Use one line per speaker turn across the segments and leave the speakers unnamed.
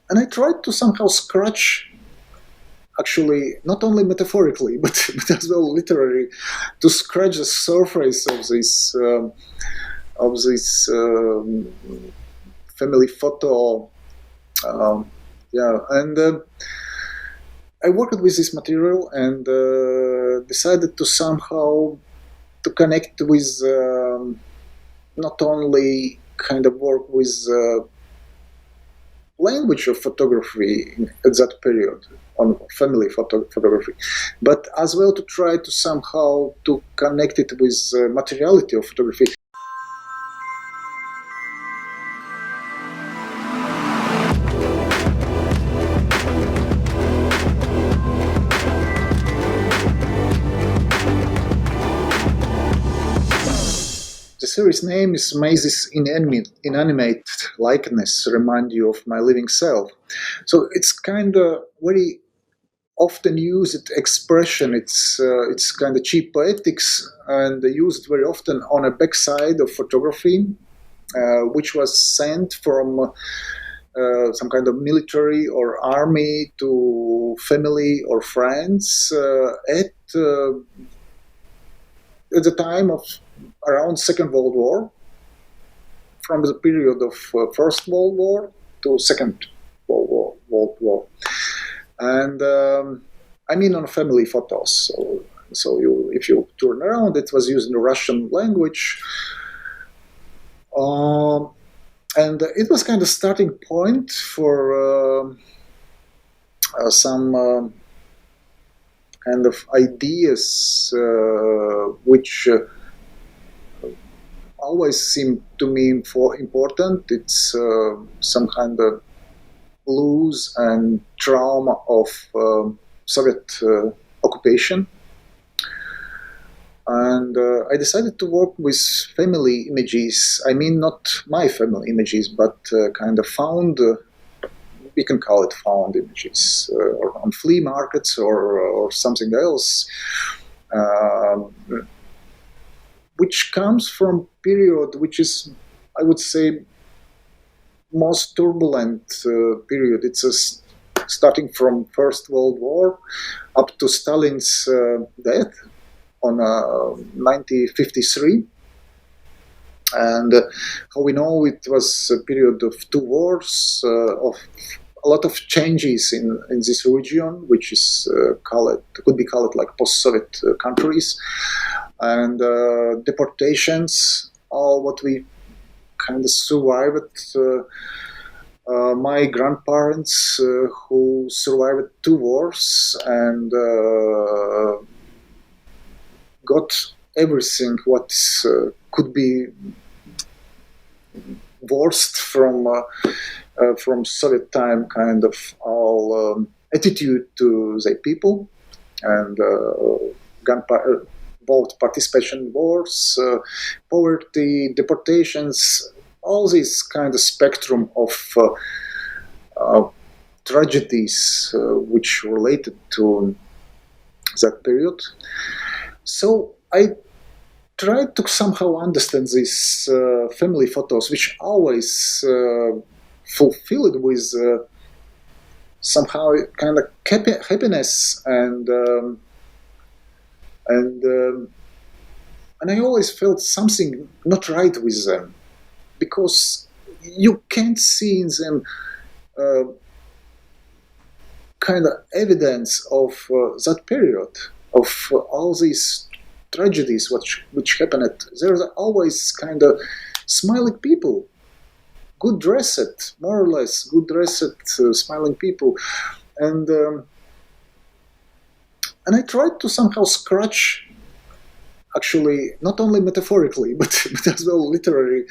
And I tried to somehow scratch, actually, not only metaphorically, but as well literally, to scratch the surface of this family photo. Um, and I worked with this material and decided to somehow to connect with not only kind of work with language of photography at that period on family photography, but as well to try to somehow to connect it with materiality of photography. The series name is Mazes Inanimate Likeness Remind You of My Living Self. So it's kind of very often used expression. It's kind of cheap poetics, and they use it very often on a backside of photography, which was sent from some kind of military or army to family or friends at the time of around Second World War, from the period of First World War to Second World War. And I mean on family photos. So if you turn around, it was used in the Russian language. And it was kind of starting point for some kind of ideas which always seemed to me important. It's some kind of blues and trauma of Soviet occupation. And I decided to work with family images. I mean, not my family images, but kind of found, we can call it found images, or on flea markets or something else, which comes from period which is, I would say, most turbulent period. It's starting from First World War up to Stalin's death on 1953. And how we know, it was a period of two wars, of a lot of changes in this region, which is could be called like post-Soviet countries, and deportations, all what we kind of survived. My grandparents who survived two wars and got everything what could be worst from Soviet time, kind of all attitude to the people, and both participation in wars, poverty, deportations, all this kind of spectrum of tragedies which related to that period. So I tried to somehow understand these family photos, which always fulfilled with somehow kind of happiness and I always felt something not right with them, because you can't see in them kind of evidence of that period, of all these tragedies which happened. There's always kind of smiling people, good dressed, more or less good dressed, smiling people, and I tried to somehow scratch, actually, not only metaphorically, but as well literally,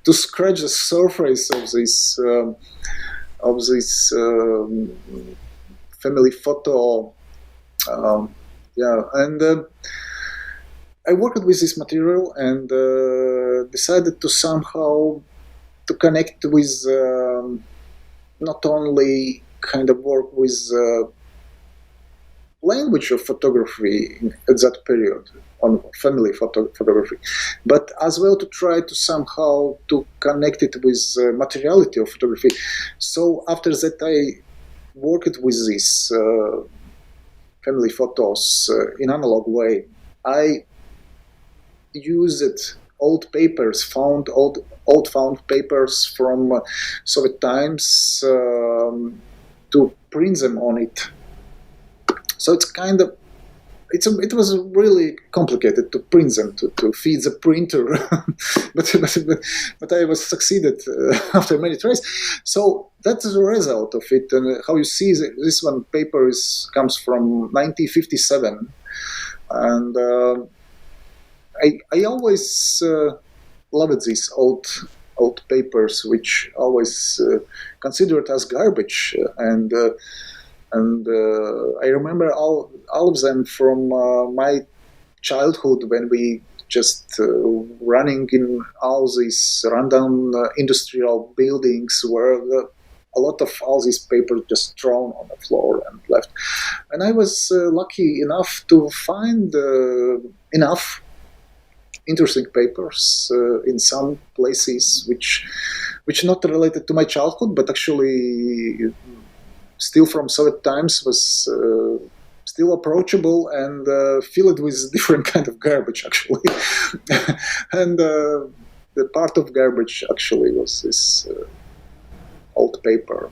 to scratch the surface of this family photo. And I worked with this material and decided to somehow to connect with not only kind of work with language of photography at that period, on family photography, but as well to try to somehow to connect it with materiality of photography. So after that, I worked with these family photos in analog way. I used old papers, found papers from Soviet times to print them on it. So it's kind of it was really complicated to print them, to feed the printer, but I was succeeded after many tries. So that's the result of it. And how you see this one paper comes from 1957, and I always loved these old papers, which always considered as garbage, and I remember all of them from my childhood, when we just running in all these random industrial buildings where a lot of all these papers just thrown on the floor and left. And I was lucky enough to find enough interesting papers in some places which not related to my childhood, but actually still from Soviet times, was still approachable and filled with different kind of garbage, actually. And the part of garbage actually was this old paper.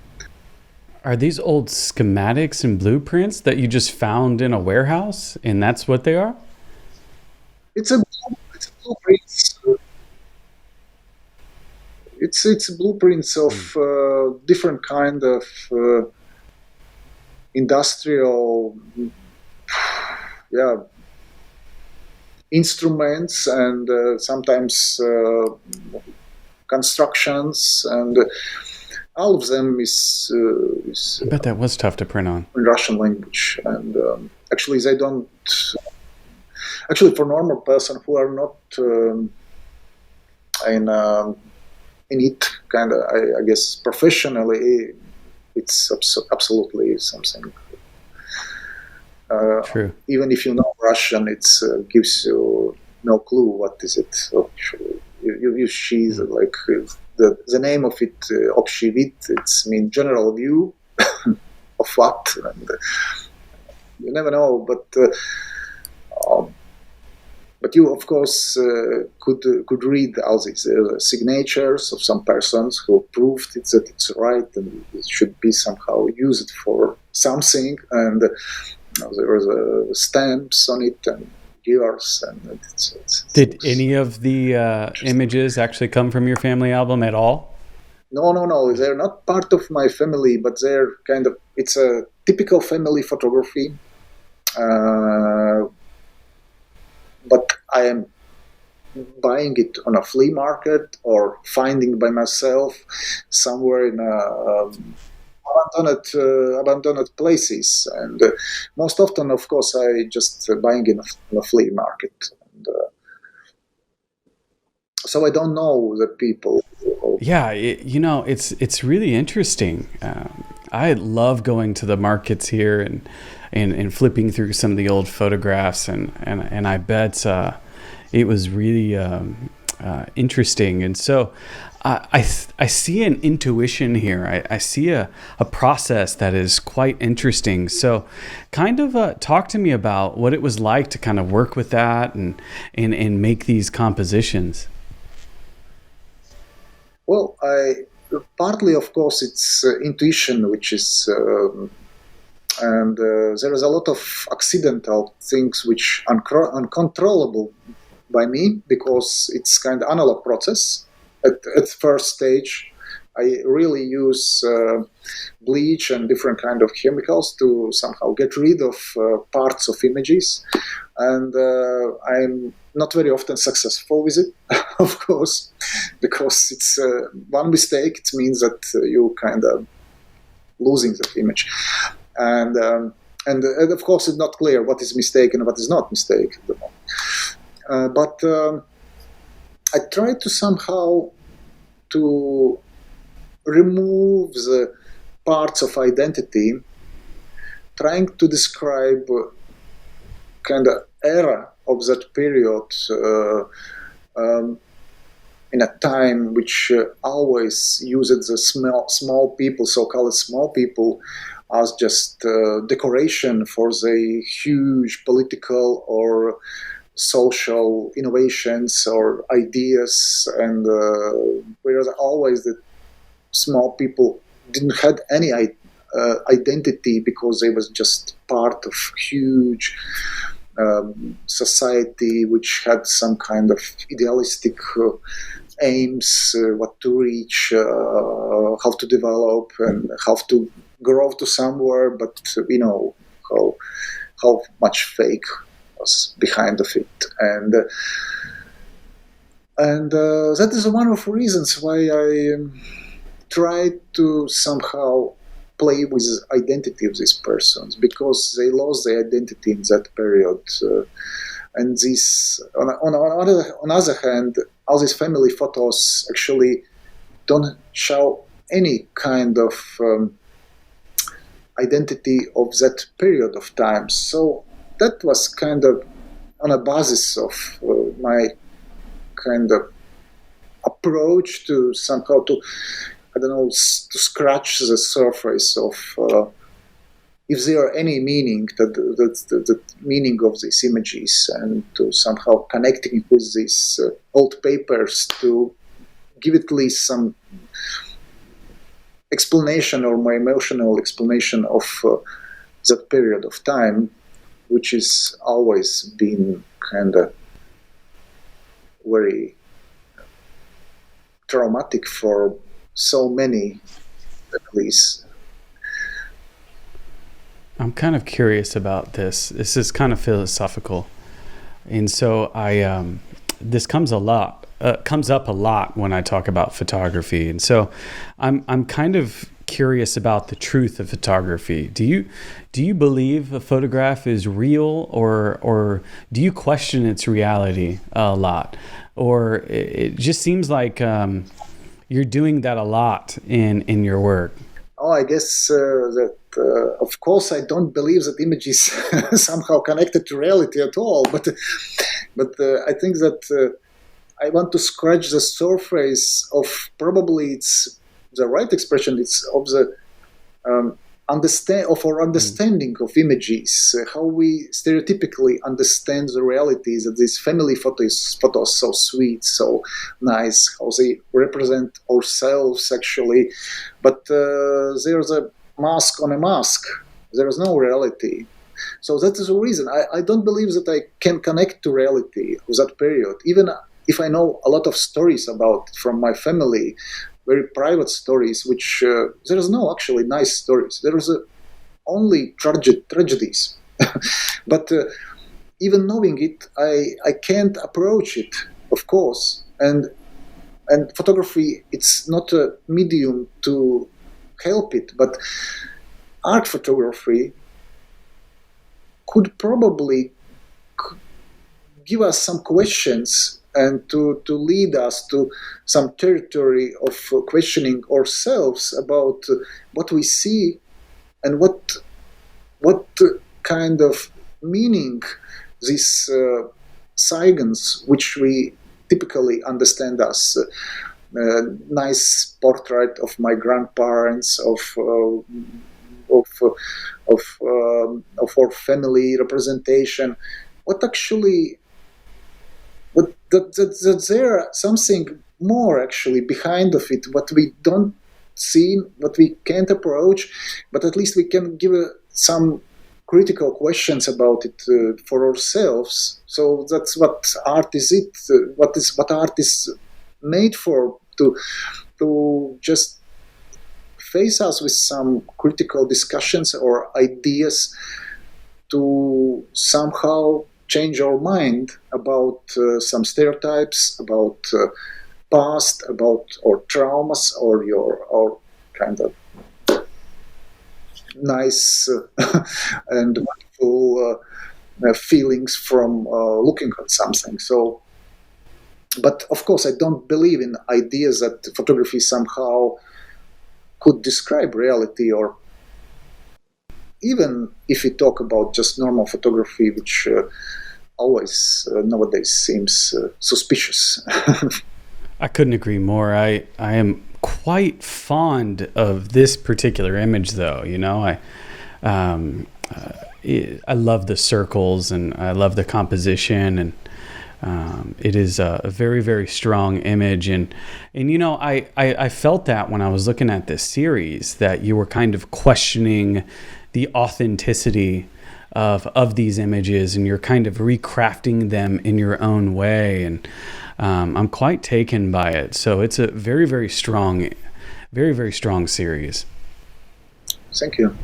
Are these old schematics and blueprints that you just found in a warehouse, and that's what they are?
It's blueprints. It's blueprints of different kind of industrial, instruments, and sometimes constructions, and all of them is
I bet that was tough to print on.
In Russian language, and actually they don't. Actually, for normal person who are not in it, kind of, I guess professionally, it's absolutely something.
True.
Even if you know Russian, it gives you no clue what is it. So you see like the name of it, общий вид. It's mean general view of what, and you never know. But you, of course, could read all these signatures of some persons who proved that it's right and it should be somehow used for something. And there was stamps on it and years. And
Did any of the images actually come from your family album at all?
No. They're not part of my family, but they're kind of. It's a typical family photography. But I am buying it on a flea market or finding by myself somewhere in abandoned places. And most often, of course, I just buying in a flea market. And, so I don't know the people.
Yeah, it's really interesting. I love going to the markets here and flipping through some of the old photographs, and I bet it was really interesting. And so I see an intuition here. I see a process that is quite interesting. So kind of talk to me about what it was like to kind of work with that and make these compositions.
Well, partly, of course, it's intuition, which is... and there is a lot of accidental things which uncontrollable by me, because it's kind of analog process. At first stage, I really use bleach and different kind of chemicals to somehow get rid of parts of images, and I'm not very often successful with it, of course, because it's one mistake. It means that you kind of losing that image. And of course, it's not clear what is mistake and what is not mistake at the moment. But I try to somehow to remove the parts of identity trying to describe kind of era of that period in a time which always used the small people, so-called small people, as just decoration for the huge political or social innovations or ideas, and whereas always the small people didn't have any identity because they was just part of huge society which had some kind of idealistic aims, what to reach, how to develop, and how to grow to somewhere, but how much fake was behind of it, and that is one of the reasons why I try to somehow play with identity of these persons, because they lost their identity in that period, and this on other hand, all these family photos actually don't show any kind of identity of that period of time. So that was kind of on a basis of my kind of approach to somehow to, I don't know, to scratch the surface of if there are any meaning, the meaning of these images, and to somehow connecting with these old papers to give at least some explanation or more emotional explanation of that period of time, which has always been kind of very traumatic for so many, at least.
I'm kind of curious about this. This is kind of philosophical, and so this comes up a lot when I talk about photography, and so I'm kind of curious about the truth of photography. Do you believe a photograph is real, or do you question its reality a lot, or it just seems like you're doing that a lot in your work?
Oh, I guess that, of course, I don't believe that image is somehow connected to reality at all. But I think that I want to scratch the surface of, probably it's the right expression. It's of the understanding of images, how we stereotypically understand the realities of these family photos so sweet, so nice, how they represent ourselves actually, but there's a mask on a mask. There is no reality. So that is the reason I don't believe that I can connect to reality of that period, even if I know a lot of stories about from my family, very private stories, which there is no actually nice stories. There is only tragedies. But even knowing it, I can't approach it, of course. And photography, it's not a medium to help it, but art photography could probably give us some questions and to lead us to some territory of questioning ourselves about what we see and what kind of meaning these signs, which we typically understand as nice portrait of my grandparents, of our family representation, what actually. But that there something more actually behind of it, what we don't see, what we can't approach, but at least we can give some critical questions about it for ourselves. So that's what art is. What art is made for, to just face us with some critical discussions or ideas, to somehow change our mind about some stereotypes, about past, about our traumas, or our kind of nice and wonderful feelings from looking at something. So, but of course, I don't believe in ideas that photography somehow could describe reality, or even if we talk about just normal photography, which always nowadays seems suspicious.
I couldn't agree more. I am quite fond of this particular image, though. You know, I love the circles, and I love the composition, and it is a very, very strong image. And you know, I felt that when I was looking at this series, that you were kind of questioning the authenticity of these images, and you're kind of recrafting them in your own way. And I'm quite taken by it. So it's a very, very strong series.
Thank you.